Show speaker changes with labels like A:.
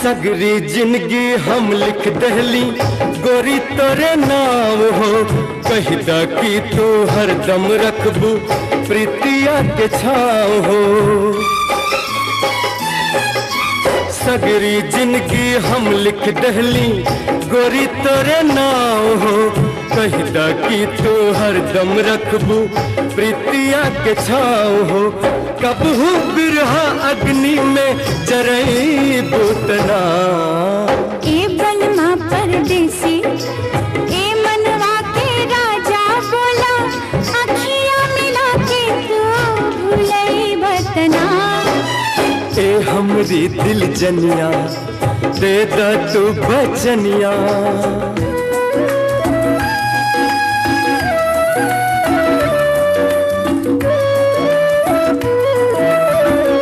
A: सगरी जिंदगी हम लिख दहली गोरी तोरे नाम हो, कहदा कि तू हरदम रखबू प्रीतिया के छाव हो। सगरी जिंदगी हम लिख दहली गोरी तोरे नाम हो, कहदा कि तू हरदम रखबू प्रीतिया के छाव हो। कबहू बिरहा अग्नि में जरई बुतना,
B: ए बनमा परदेसी ए मनवा के राजा बोला, अखियां मिला के तू भूलई बतना।
A: ए हमरी दिल जनिया दे दा तू बचनिया।